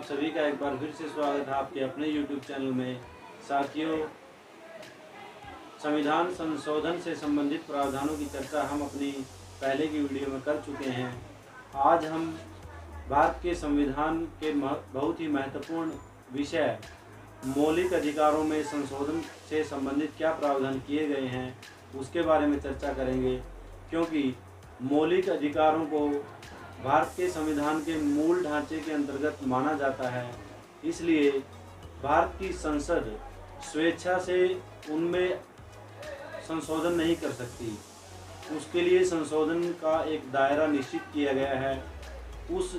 आप सभी का एक बार फिर से स्वागत है आपके अपने YouTube चैनल में। साथियों, संविधान संशोधन से संबंधित प्रावधानों की चर्चा हम अपनी पहले की वीडियो में कर चुके हैं। आज हम भारत के संविधान के बहुत ही महत्वपूर्ण विषय मौलिक अधिकारों में संशोधन से संबंधित क्या प्रावधान किए गए हैं उसके बारे में चर्चा करेंगे, क्योंकि मौलिक अधिकारों को भारत के संविधान के मूल ढांचे के अंतर्गत माना जाता है। इसलिए भारत की संसद स्वेच्छा से उनमें संशोधन नहीं कर सकती। उसके लिए संशोधन का एक दायरा निश्चित किया गया है। उस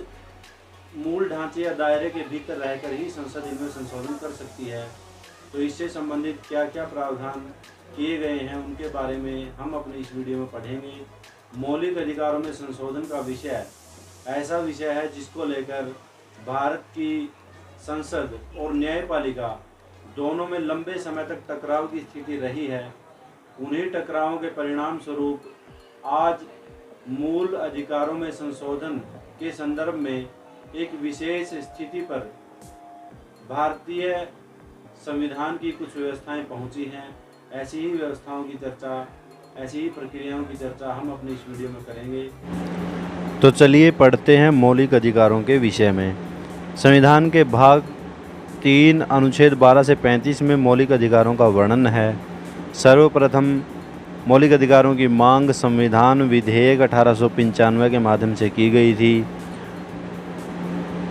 मूल ढांचे या दायरे के भीतर रहकर ही संसद इनमें संशोधन कर सकती है। तो इससे संबंधित क्या क्या प्रावधान किए गए हैं उनके बारे में हम अपनी इस वीडियो में पढ़ेंगे। मौलिक अधिकारों में संशोधन का विषय ऐसा विषय है जिसको लेकर भारत की संसद और न्यायपालिका दोनों में लंबे समय तक टकराव की स्थिति रही है। उन्हीं टकरावों के परिणाम स्वरूप आज मूल अधिकारों में संशोधन के संदर्भ में एक विशेष स्थिति पर भारतीय संविधान की कुछ व्यवस्थाएं पहुंची हैं। ऐसी ही व्यवस्थाओं की चर्चा, ऐसी ही प्रक्रियाओं की चर्चा हम अपनी इस वीडियो में करेंगे। तो चलिए पढ़ते हैं मौलिक अधिकारों के विषय में। संविधान के भाग 3 अनुच्छेद 12 से 35 में मौलिक अधिकारों का वर्णन है। सर्वप्रथम मौलिक अधिकारों की मांग संविधान विधेयक 1895 के माध्यम से की गई थी।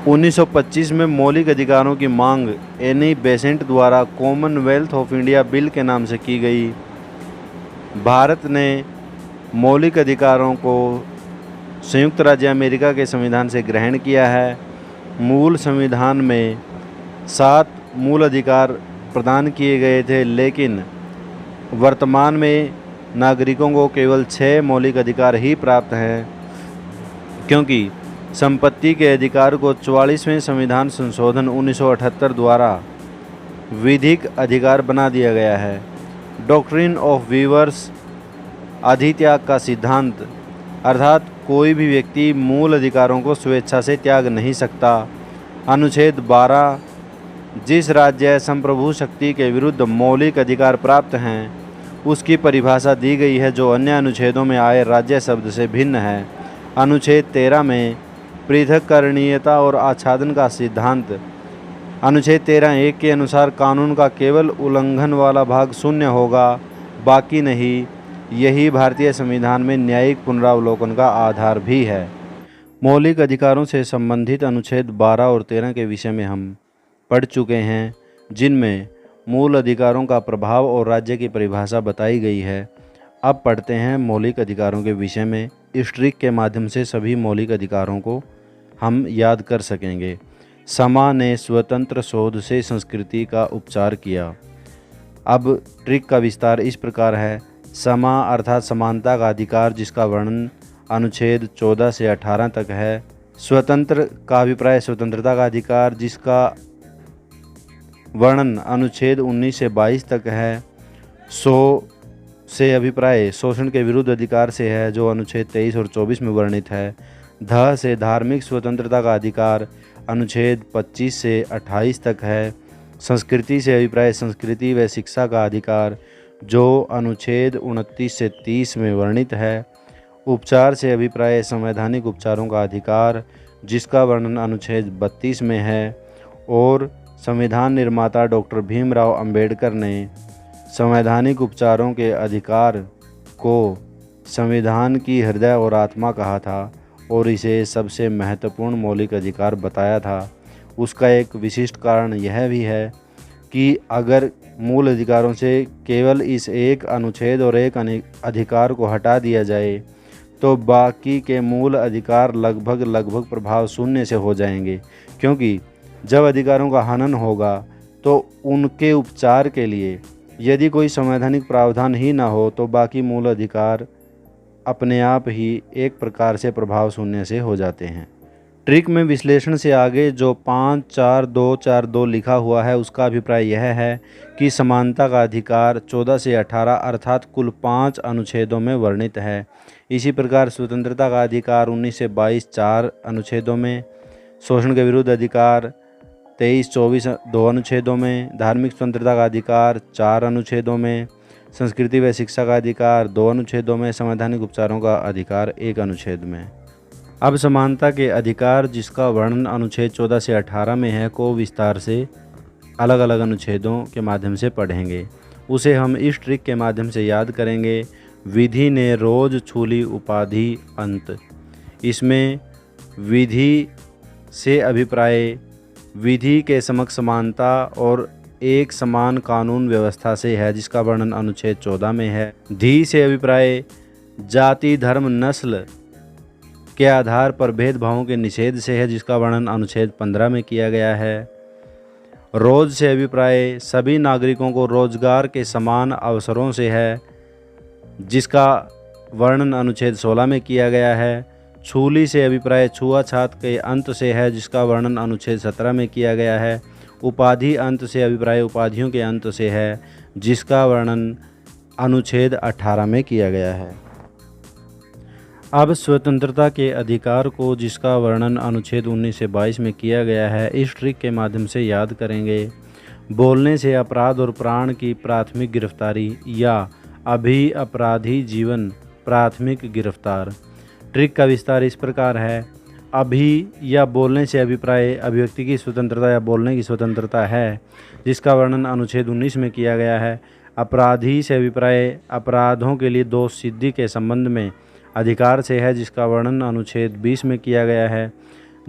1925 में मौलिक अधिकारों की मांग एनी बेसेंट द्वारा कॉमनवेल्थ ऑफ इंडिया बिल के नाम से की गई। भारत ने मौलिक अधिकारों को संयुक्त राज्य अमेरिका के संविधान से ग्रहण किया है। मूल संविधान में 7 मूल अधिकार प्रदान किए गए थे, लेकिन वर्तमान में नागरिकों को केवल 6 मौलिक अधिकार ही प्राप्त हैं, क्योंकि संपत्ति के अधिकार को 44वें संविधान संशोधन 1978 द्वारा विधिक अधिकार बना दिया गया है। डॉक्ट्रिन ऑफ वीवर्स अधित्याग का सिद्धांत, अर्थात कोई भी व्यक्ति मूल अधिकारों को स्वेच्छा से त्याग नहीं सकता। अनुच्छेद 12 जिस राज्य संप्रभु शक्ति के विरुद्ध मौलिक अधिकार प्राप्त हैं उसकी परिभाषा दी गई है, जो अन्य अनुच्छेदों में आए राज्य शब्द से भिन्न है। अनुच्छेद 13 में पृथक्करणीयता और आच्छादन का सिद्धांत, अनुच्छेद 13(1) के अनुसार कानून का केवल उल्लंघन वाला भाग शून्य होगा, बाकी नहीं। यही भारतीय संविधान में न्यायिक पुनरावलोकन का आधार भी है। मौलिक अधिकारों से संबंधित अनुच्छेद 12 और 13 के विषय में हम पढ़ चुके हैं, जिनमें मूल अधिकारों का प्रभाव और राज्य की परिभाषा बताई गई है। अब पढ़ते हैं मौलिक अधिकारों के विषय में। इस ट्रिक के माध्यम से सभी मौलिक अधिकारों को हम याद कर सकेंगे। समा ने स्वतंत्र शोध से संस्कृति का उपचार किया। अब ट्रिक का विस्तार इस प्रकार है। समा अर्थात समानता का अधिकार, जिसका वर्णन अनुच्छेद 14 से 18 तक है। स्वतंत्र का अभिप्राय स्वतंत्रता का अधिकार, जिसका वर्णन अनुच्छेद 19 से 22 तक है। सो से अभिप्राय शोषण के विरुद्ध अधिकार से है, जो अनुच्छेद 23 और 24 में वर्णित है। ध से धार्मिक स्वतंत्रता का अधिकार अनुच्छेद 25 से 28 तक है। संस्कृति से अभिप्राय संस्कृति व शिक्षा का अधिकार, जो अनुच्छेद 29 से 30 में वर्णित है। उपचार से अभिप्राय संवैधानिक उपचारों का अधिकार, जिसका वर्णन अनुच्छेद 32 में है। और संविधान निर्माता डॉक्टर भीमराव अंबेडकर ने संवैधानिक उपचारों के अधिकार को संविधान की हृदय और आत्मा कहा था और इसे सबसे महत्वपूर्ण मौलिक अधिकार बताया था। उसका एक विशिष्ट कारण यह भी है कि अगर मूल अधिकारों से केवल इस एक अनुच्छेद और एक अधिकार को हटा दिया जाए तो बाकी के मूल अधिकार लगभग प्रभाव शून्य से हो जाएंगे, क्योंकि जब अधिकारों का हनन होगा तो उनके उपचार के लिए यदि कोई संवैधानिक प्रावधान ही ना हो तो बाकी मूल अधिकार अपने आप ही एक प्रकार से प्रभाव शून्य से हो जाते हैं। ट्रिक में विश्लेषण से आगे जो 54242 लिखा हुआ है, उसका अभिप्राय यह है कि समानता का अधिकार 14 से 18 अर्थात कुल 5 अनुच्छेदों में वर्णित है। इसी प्रकार स्वतंत्रता का अधिकार 19 से 22 4 अनुच्छेदों में, शोषण के विरुद्ध अधिकार 23-24 2 अनुच्छेदों में, धार्मिक स्वतंत्रता का अधिकार 4 अनुच्छेदों में, संस्कृति व शिक्षा का अधिकार 2 अनुच्छेदों में, संवैधानिक उपचारों का अधिकार 1 अनुच्छेद में। अब समानता के अधिकार जिसका वर्णन अनुच्छेद 14 से 18 में है को विस्तार से अलग अलग अनुच्छेदों के माध्यम से पढ़ेंगे। उसे हम इस ट्रिक के माध्यम से याद करेंगे। विधि ने रोज छूली उपाधि अंत। इसमें विधि से अभिप्राय विधि के समक्ष समानता और एक समान कानून व्यवस्था से है जिसका वर्णन अनुच्छेद 14 में है। धी से अभिप्राय जाति धर्म नस्ल के आधार पर भेदभावों के निषेध से है जिसका वर्णन अनुच्छेद 15 में किया गया है। रोज से अभिप्राय सभी नागरिकों को रोजगार के समान अवसरों से है जिसका वर्णन अनुच्छेद 16 में किया गया है। छूली से अभिप्राय छुआछूत के अंत से है जिसका वर्णन अनुच्छेद 17 में किया गया है। उपाधि अंत से अभिप्राय उपाधियों के अंत से है जिसका वर्णन अनुच्छेद 18 में किया गया है। अब स्वतंत्रता के अधिकार को जिसका वर्णन अनुच्छेद 19 से 22 में किया गया है इस ट्रिक के माध्यम से याद करेंगे। बोलने से अपराध और प्राण की प्राथमिक गिरफ्तारी या अभी अपराधी जीवन प्राथमिक गिरफ्तार। ट्रिक का विस्तार इस प्रकार है। अभी या बोलने से अभिप्राय अभिव्यक्ति की स्वतंत्रता या बोलने की स्वतंत्रता है जिसका वर्णन अनुच्छेद 19 में किया गया है। अपराधी से अभिप्राय अपराधों के लिए दोष सिद्धि के संबंध में अधिकार से है जिसका वर्णन अनुच्छेद 20 में किया गया है।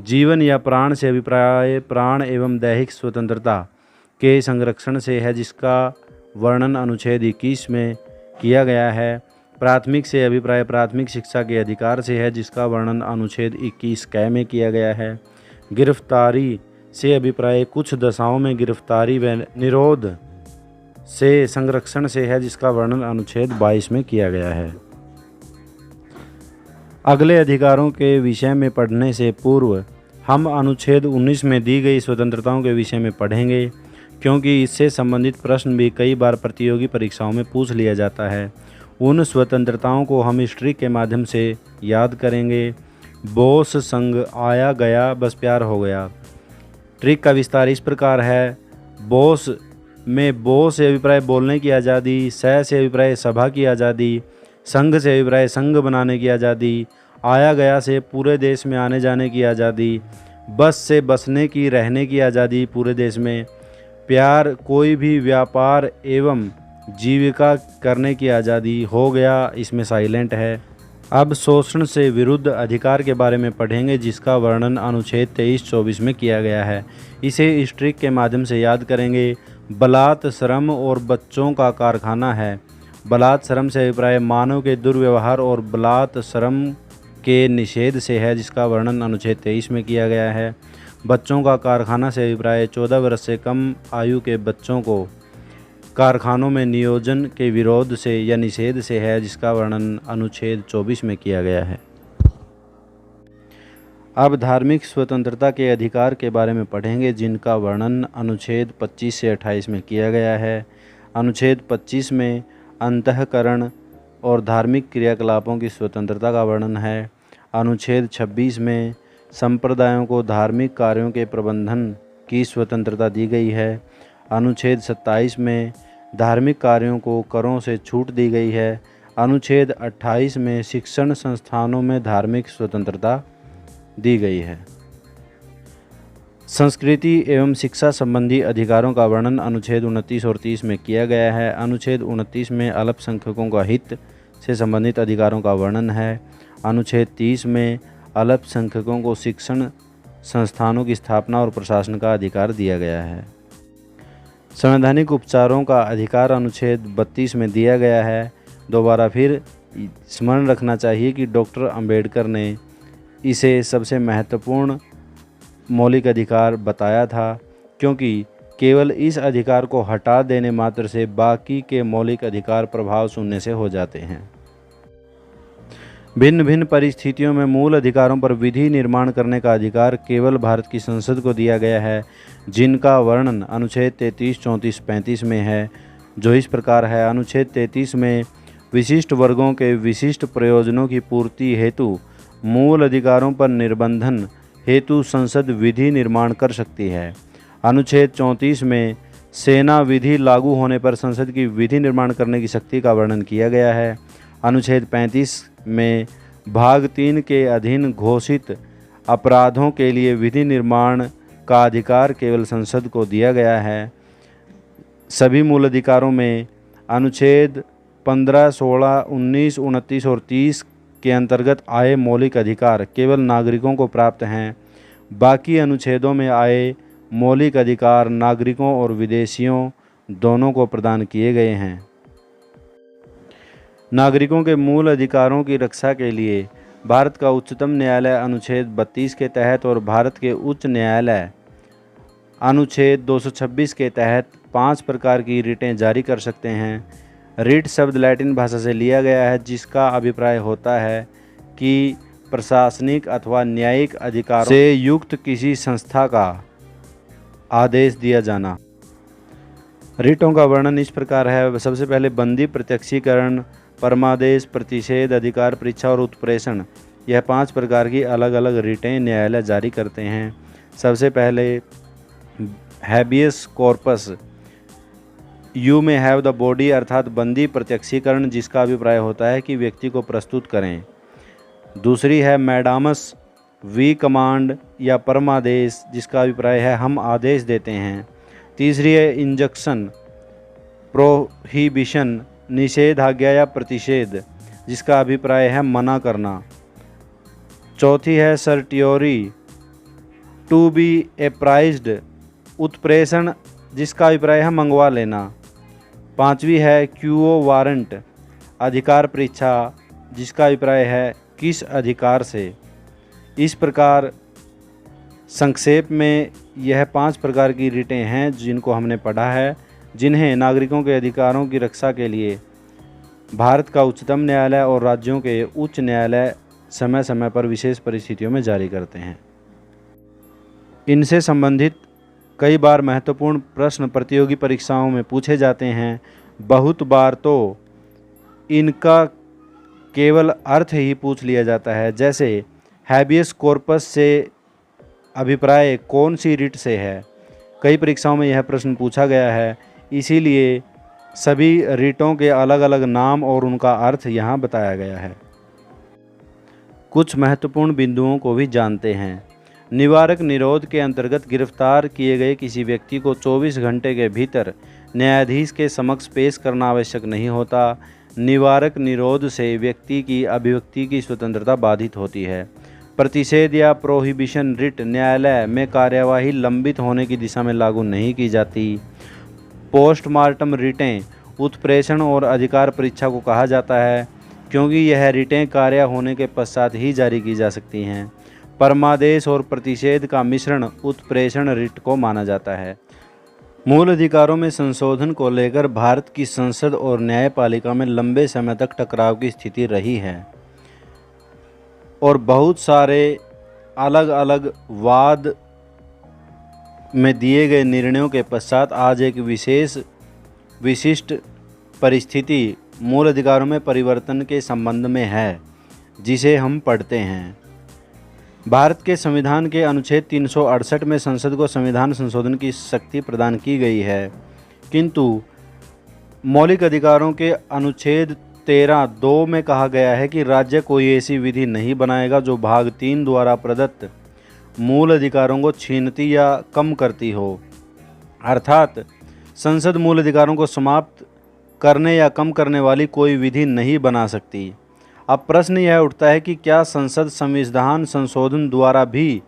जीवन या प्राण से अभिप्राय प्राण एवं दैहिक स्वतंत्रता के संरक्षण से है जिसका वर्णन अनुच्छेद 21 में किया गया है। प्राथमिक से अभिप्राय प्राथमिक शिक्षा के अधिकार से है जिसका वर्णन अनुच्छेद 21 क में किया गया है। गिरफ्तारी से अभिप्राय कुछ दशाओं में गिरफ्तारी व निरोध से संरक्षण से है जिसका वर्णन अनुच्छेद 22 में किया गया है। अगले अधिकारों के विषय में पढ़ने से पूर्व हम अनुच्छेद 19 में दी गई स्वतंत्रताओं के विषय में पढ़ेंगे क्योंकि इससे संबंधित प्रश्न भी कई बार प्रतियोगी परीक्षाओं में पूछ लिया जाता है। उन स्वतंत्रताओं को हम इस ट्रिक के माध्यम से याद करेंगे। बोस संग आया गया बस प्यार हो गया। ट्रिक का विस्तार इस प्रकार है। बोस में बो से अभिप्राय बोलने की आज़ादी, स से अभिप्राय सभा की आज़ादी, संघ से अभिप्राय संघ बनाने की आज़ादी, आया गया से पूरे देश में आने जाने की आज़ादी, बस से बसने की रहने की आज़ादी पूरे देश में, प्यार कोई भी व्यापार एवं जीविका करने की आज़ादी हो गया इसमें साइलेंट है। अब शोषण से विरुद्ध अधिकार के बारे में पढ़ेंगे जिसका वर्णन अनुच्छेद 23-24 में किया गया है। इसे इस ट्रिक के माध्यम से याद करेंगे। बलात् श्रम और बच्चों का कारखाना है। बलात् श्रम से अभिप्राय मानव के दुर्व्यवहार और बलात् श्रम के निषेध से है जिसका वर्णन अनुच्छेद 23 में किया गया है। बच्चों का कारखाना से अभिप्राय 14 वर्ष से कम आयु के बच्चों को कारखानों में नियोजन के विरोध से या निषेध से है जिसका वर्णन अनुच्छेद 24 में किया गया है। अब धार्मिक स्वतंत्रता के अधिकार के बारे में पढ़ेंगे जिनका वर्णन अनुच्छेद 25 से 28 में किया गया है। अनुच्छेद 25 में अंतःकरण और धार्मिक क्रियाकलापों की स्वतंत्रता का वर्णन है। अनुच्छेद 26 में संप्रदायों को धार्मिक कार्यों के प्रबंधन की स्वतंत्रता दी गई है। अनुच्छेद 27 में धार्मिक कार्यों को करों से छूट दी गई है। अनुच्छेद 28 में शिक्षण संस्थानों में धार्मिक स्वतंत्रता दी गई है। संस्कृति एवं शिक्षा संबंधी अधिकारों का वर्णन अनुच्छेद 29 और 30 में किया गया है। अनुच्छेद 29 में अल्पसंख्यकों का हित से संबंधित अधिकारों का वर्णन है। अनुच्छेद 30 में अल्पसंख्यकों को शिक्षण संस्थानों की स्थापना और प्रशासन का अधिकार दिया गया है। संवैधानिक उपचारों का अधिकार अनुच्छेद 32 में दिया गया है। दोबारा फिर स्मरण रखना चाहिए कि डॉक्टर अंबेडकर ने इसे सबसे महत्वपूर्ण मौलिक अधिकार बताया था क्योंकि केवल इस अधिकार को हटा देने मात्र से बाकी के मौलिक अधिकार प्रभाव शून्य से हो जाते हैं। भिन्न भिन्न परिस्थितियों में मूल अधिकारों पर विधि निर्माण करने का अधिकार केवल भारत की संसद को दिया गया है जिनका वर्णन अनुच्छेद 33, 34, 35 में है जो इस प्रकार है। अनुच्छेद 33 में विशिष्ट वर्गों के विशिष्ट प्रयोजनों की पूर्ति हेतु मूल अधिकारों पर निर्बंधन हेतु संसद विधि निर्माण कर सकती है। अनुच्छेद 34 में सेना विधि लागू होने पर संसद की विधि निर्माण करने की शक्ति का वर्णन किया गया है। अनुच्छेद 35 में भाग 3 के अधीन घोषित अपराधों के लिए विधि निर्माण का अधिकार केवल संसद को दिया गया है। सभी मूल अधिकारों में अनुच्छेद 15, 16, 19, 29 और 30 के अंतर्गत आए मौलिक अधिकार केवल नागरिकों को प्राप्त हैं। बाकी अनुच्छेदों में आए मौलिक अधिकार नागरिकों और विदेशियों दोनों को प्रदान किए गए हैं। नागरिकों के मूल अधिकारों की रक्षा के लिए भारत का उच्चतम न्यायालय अनुच्छेद 32 के तहत और भारत के उच्च न्यायालय अनुच्छेद 226 के तहत 5 प्रकार की रिटें जारी कर सकते हैं। रिट शब्द लैटिन भाषा से लिया गया है, जिसका अभिप्राय होता है कि प्रशासनिक अथवा न्यायिक अधिकारों से युक्त किसी संस्था का आदेश दिया जाना। रिटों का वर्णन इस प्रकार है। सबसे पहले बंदी, प्रत्यक्षीकरण, परमादेश, प्रतिषेध, अधिकार परीक्षा और उत्प्रेषण, यह 5 प्रकार की अलग अलग रिटें न्यायालय जारी करते हैं। सबसे पहले हैबियस कॉर्पस, यू में हैव द बॉडी, अर्थात बंदी प्रत्यक्षीकरण, जिसका अभिप्राय होता है कि व्यक्ति को प्रस्तुत करें। दूसरी है मैडामस वी कमांड या परमादेश, जिसका अभिप्राय है हम आदेश देते हैं। तीसरी है इंजक्शन प्रोहिबिशन, निषेध, आज्ञा या प्रतिषेध, जिसका अभिप्राय है मना करना। चौथी है सर्टियोरी टू बी एप्राइज्ड, उत्प्रेषण, जिसका अभिप्राय है मंगवा लेना। पांचवी है क्यूओ वारंट, अधिकार परीक्षा, जिसका अभिप्राय है किस अधिकार से। इस प्रकार संक्षेप में यह 5 प्रकार की रिटें हैं जिनको हमने पढ़ा है, जिन्हें नागरिकों के अधिकारों की रक्षा के लिए भारत का उच्चतम न्यायालय और राज्यों के उच्च न्यायालय समय समय पर विशेष परिस्थितियों में जारी करते हैं। इनसे संबंधित कई बार महत्वपूर्ण प्रश्न प्रतियोगी परीक्षाओं में पूछे जाते हैं। बहुत बार तो इनका केवल अर्थ ही पूछ लिया जाता है, जैसे हैबियस कॉर्पस से अभिप्राय कौन सी रिट से है। कई परीक्षाओं में यह प्रश्न पूछा गया है, इसीलिए सभी रिटों के अलग अलग नाम और उनका अर्थ यहाँ बताया गया है। कुछ महत्वपूर्ण बिंदुओं को भी जानते हैं। निवारक निरोध के अंतर्गत गिरफ्तार किए गए किसी व्यक्ति को 24 घंटे के भीतर न्यायाधीश के समक्ष पेश करना आवश्यक नहीं होता। निवारक निरोध से व्यक्ति की अभिव्यक्ति की स्वतंत्रता बाधित होती है। प्रतिषेध या प्रोहिबिशन रिट न्यायालय में कार्यवाही लंबित होने की दिशा में लागू नहीं की जाती। पोस्टमार्टम रिटें उत्प्रेषण और अधिकार परीक्षा को कहा जाता है, क्योंकि यह रिटें कार्य होने के पश्चात ही जारी की जा सकती हैं। परमादेश और प्रतिषेध का मिश्रण उत्प्रेषण रिट को माना जाता है। मूल अधिकारों में संशोधन को लेकर भारत की संसद और न्यायपालिका में लंबे समय तक टकराव की स्थिति रही है और बहुत सारे अलग अलग वाद में दिए गए निर्णयों के पश्चात आज एक विशिष्ट परिस्थिति मूल अधिकारों में परिवर्तन के संबंध में है, जिसे हम पढ़ते हैं। भारत के संविधान के अनुच्छेद 368 में संसद को संविधान संशोधन की शक्ति प्रदान की गई है, किंतु मौलिक अधिकारों के अनुच्छेद 13(2) में कहा गया है कि राज्य कोई ऐसी विधि नहीं बनाएगा जो भाग 3 द्वारा प्रदत्त मूल अधिकारों को छीनती या कम करती हो। अर्थात संसद मूल अधिकारों को समाप्त करने या कम करने वाली कोई विधि नहीं बना सकती। अब प्रश्न यह उठता है कि क्या संसद संविधान संशोधन द्वारा भी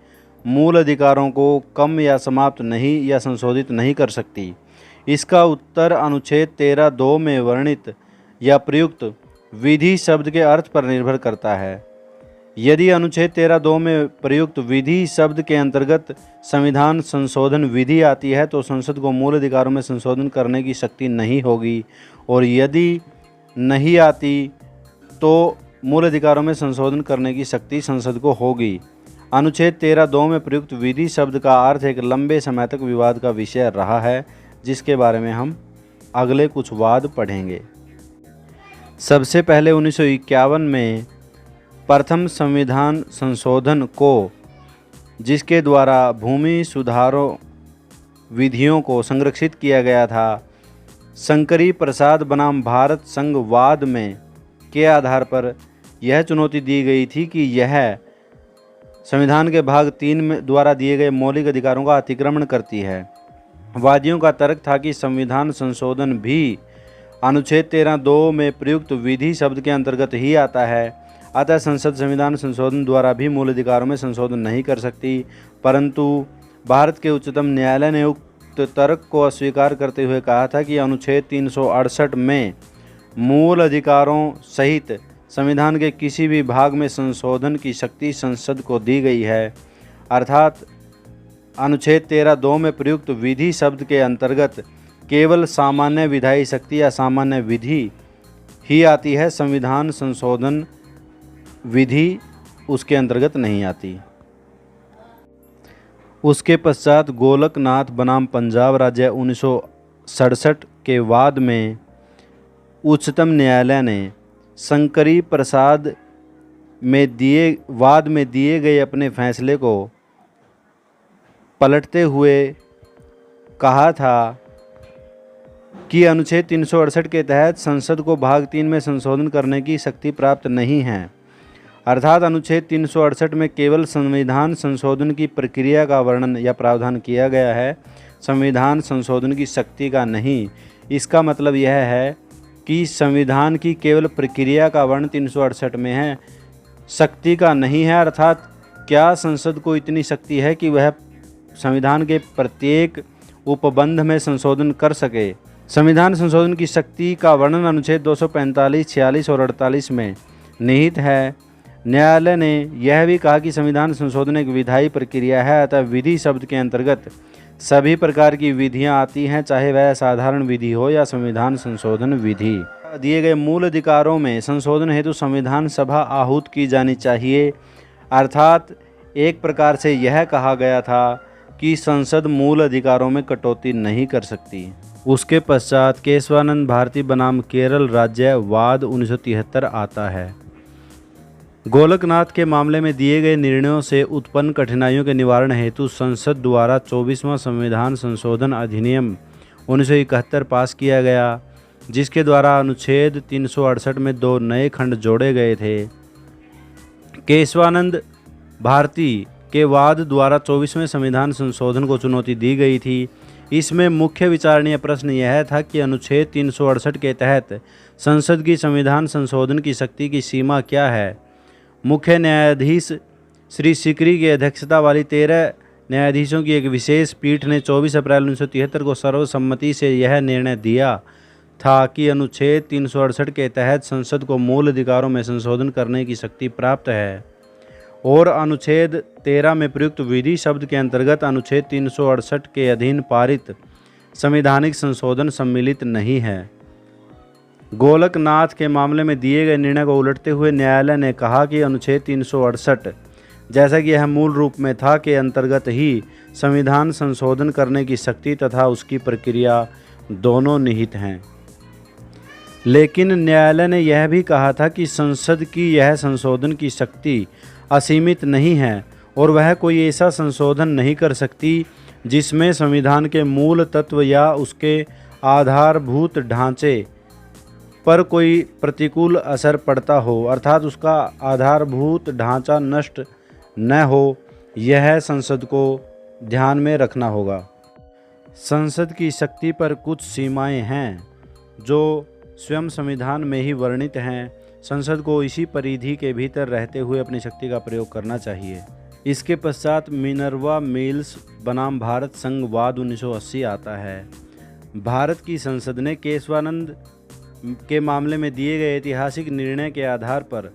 मूल अधिकारों को कम या समाप्त नहीं या संशोधित नहीं कर सकती? इसका उत्तर अनुच्छेद 13(2) में वर्णित या प्रयुक्त विधि शब्द के अर्थ पर निर्भर करता है। यदि अनुच्छेद 13(2) में प्रयुक्त विधि शब्द के अंतर्गत संविधान संशोधन विधि आती है तो संसद को मूल अधिकारों में संशोधन करने की शक्ति नहीं होगी, और यदि नहीं आती तो मूल अधिकारों में संशोधन करने की शक्ति संसद को होगी। अनुच्छेद 13(2) में प्रयुक्त विधि शब्द का अर्थ एक लंबे समय तक विवाद का विषय रहा है, जिसके बारे में हम अगले कुछ वाद पढ़ेंगे। सबसे पहले 1951 में प्रथम संविधान संशोधन को, जिसके द्वारा भूमि सुधारों विधियों को संरक्षित किया गया था। शंकरी प्रसाद बनाम भारत संघवाद में के आधार पर यह चुनौती दी गई थी कि यह संविधान के भाग 3 में द्वारा दिए गए मौलिक अधिकारों का अतिक्रमण करती है। वादियों का तर्क था कि संविधान संशोधन भी अनुच्छेद 13(2) में प्रयुक्त विधि शब्द के अंतर्गत ही आता है, अतः संसद संविधान संशोधन द्वारा भी मूल अधिकारों में संशोधन नहीं कर सकती। परंतु भारत के उच्चतम न्यायालय ने उक्त तर्क को अस्वीकार करते हुए कहा था कि अनुच्छेद 368 में मूल अधिकारों सहित संविधान के किसी भी भाग में संशोधन की शक्ति संसद को दी गई है, अर्थात अनुच्छेद 13(2) में प्रयुक्त विधि शब्द के अंतर्गत केवल सामान्य विधायी शक्ति या सामान्य विधि ही आती है, संविधान संशोधन विधि उसके अंतर्गत नहीं आती। उसके पश्चात गोलकनाथ बनाम पंजाब राज्य 1967 के वाद में उच्चतम न्यायालय ने शंकरी प्रसाद में दिए गए अपने फैसले को पलटते हुए कहा था कि अनुच्छेद 368 के तहत संसद को भाग 3 में संशोधन करने की शक्ति प्राप्त नहीं है, अर्थात अनुच्छेद 368 में केवल संविधान संशोधन की प्रक्रिया का वर्णन या प्रावधान किया गया है, संविधान संशोधन की शक्ति का नहीं। इसका मतलब यह है कि संविधान की केवल प्रक्रिया का वर्णन 368 में है, शक्ति का नहीं है। अर्थात क्या संसद को इतनी शक्ति है कि वह संविधान के प्रत्येक उपबंध में संशोधन कर सके। संविधान संशोधन की शक्ति का वर्णन अनुच्छेद 245, 46 और 48 में निहित है। न्यायालय ने यह भी कहा कि संविधान संशोधन एक विधायी प्रक्रिया है, अतः विधि शब्द के अंतर्गत सभी प्रकार की विधियां आती हैं, चाहे वह साधारण विधि हो या संविधान संशोधन विधि। दिए गए मूल अधिकारों में संशोधन हेतु संविधान सभा आहूत की जानी चाहिए, अर्थात एक प्रकार से यह कहा गया था कि संसद मूल अधिकारों में कटौती नहीं कर सकती। उसके पश्चात केशवानंद भारती बनाम केरल राज्य वाद 1973 आता है। गोलकनाथ के मामले में दिए गए निर्णयों से उत्पन्न कठिनाइयों के निवारण हेतु संसद द्वारा 24वां संविधान संशोधन अधिनियम 1971 पास किया गया, जिसके द्वारा अनुच्छेद 368 में 2 नए खंड जोड़े गए थे। केशवानंद भारती के वाद द्वारा 24वें संविधान संशोधन को चुनौती दी गई थी। इसमें मुख्य विचारणीय प्रश्न यह था कि अनुच्छेद 368 के तहत संसद की संविधान संशोधन की शक्ति की सीमा क्या है। मुख्य न्यायाधीश श्री सिकरी की अध्यक्षता वाली 13 न्यायाधीशों की एक विशेष पीठ ने 24 अप्रैल 1973 को सर्वसम्मति से यह निर्णय दिया था कि अनुच्छेद 368 के तहत संसद को मूल अधिकारों में संशोधन करने की शक्ति प्राप्त है और अनुच्छेद 13 में प्रयुक्त विधि शब्द के अंतर्गत अनुच्छेद 368 के अधीन पारित संवैधानिक संशोधन सम्मिलित नहीं है। गोलकनाथ के मामले में दिए गए निर्णय को उलटते हुए न्यायालय ने कहा कि अनुच्छेद 368 जैसा कि यह मूल रूप में था के अंतर्गत ही संविधान संशोधन करने की शक्ति तथा उसकी प्रक्रिया दोनों निहित हैं। लेकिन न्यायालय ने यह भी कहा था कि संसद की यह संशोधन की शक्ति असीमित नहीं है और वह कोई ऐसा संशोधन नहीं कर सकती जिसमें संविधान के मूल तत्व या उसके आधारभूत ढांचे पर कोई प्रतिकूल असर पड़ता हो, अर्थात उसका आधारभूत ढांचा नष्ट न हो। यह संसद को ध्यान में रखना होगा। संसद की शक्ति पर कुछ सीमाएं हैं जो स्वयं संविधान में ही वर्णित हैं। संसद को इसी परिधि के भीतर रहते हुए अपनी शक्ति का प्रयोग करना चाहिए। इसके पश्चात मिनर्वा मिल्स बनाम भारत संघवाद 1980 आता है। भारत की संसद ने केशवानंद के मामले में दिए गए ऐतिहासिक निर्णय के आधार पर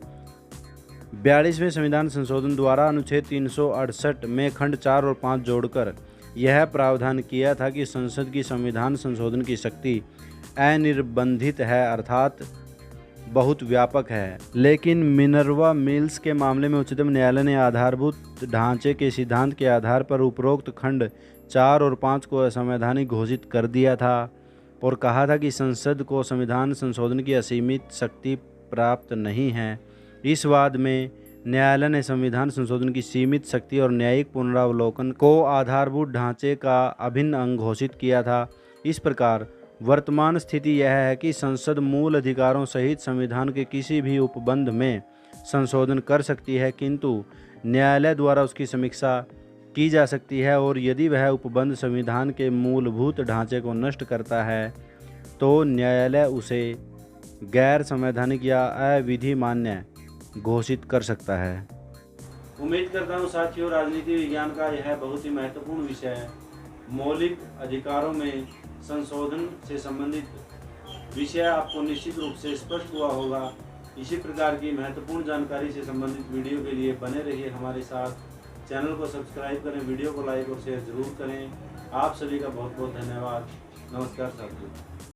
42वें संविधान संशोधन द्वारा अनुच्छेद 368 में खंड 4 और 5 जोड़कर यह प्रावधान किया था कि संसद की संविधान संशोधन की शक्ति अनिर्बंधित है, अर्थात बहुत व्यापक है। लेकिन मिनर्वा मिल्स के मामले में उच्चतम न्यायालय ने आधारभूत ढांचे के सिद्धांत के आधार पर उपरोक्त खंड 4 और 5 को असंवैधानिक घोषित कर दिया था और कहा था कि संसद को संविधान संशोधन की असीमित शक्ति प्राप्त नहीं है। इस वाद में न्यायालय ने संविधान संशोधन की सीमित शक्ति और न्यायिक पुनरावलोकन को आधारभूत ढांचे का अभिन्न अंग घोषित किया था। इस प्रकार वर्तमान स्थिति यह है कि संसद मूल अधिकारों सहित संविधान के किसी भी उपबंध में संशोधन कर सकती है, किंतु न्यायालय द्वारा उसकी समीक्षा की जा सकती है और यदि वह उपबंध संविधान के मूलभूत ढांचे को नष्ट करता है तो न्यायालय उसे गैर संवैधानिक या अविधिमान्य घोषित कर सकता है। उम्मीद करता हूँ साथियों, राजनीति विज्ञान का यह बहुत ही महत्वपूर्ण विषय है, मौलिक अधिकारों में संशोधन से संबंधित विषय आपको निश्चित रूप से स्पष्ट हुआ होगा। इसी प्रकार की महत्वपूर्ण जानकारी से संबंधित वीडियो के लिए बने रहिए हमारे साथ। चैनल को सब्सक्राइब करें, वीडियो को लाइक और शेयर जरूर करें। आप सभी का बहुत बहुत धन्यवाद। नमस्कार साथियों।